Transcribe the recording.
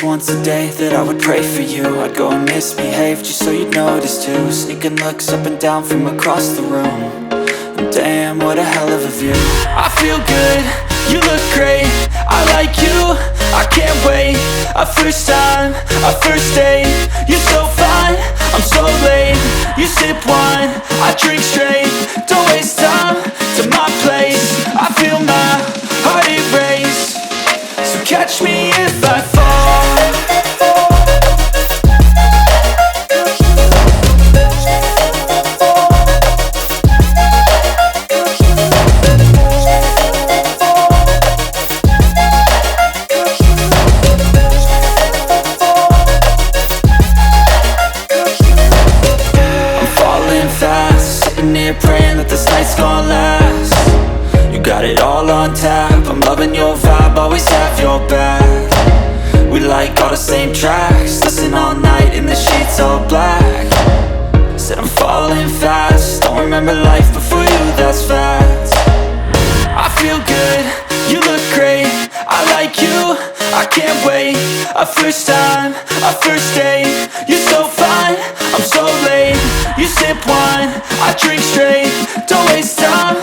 once a day that I would pray for you. I'd go and misbehave just so you'd notice too. Sneaking looks up and down from across the room. And damn, what a hell of a view. I feel good, you look great, I like you, I can't wait. A first time, a first date, you're so fine, I'm so late. You sip wine, I drink straight. Don't waste time to my place. I feel my heart erase. So catch me if I fall. Praying that this night's gonna last. You got it all on tap, I'm loving your vibe, always have your back. We like all the same tracks, listen all night in the sheets all black. Said I'm falling fast, don't remember life before you, that's fact. I feel good, you look great, I like you, I can't wait. A first time, a first date, you're so fine, I'm so late. You sip wine, I drink straight. Don't waste time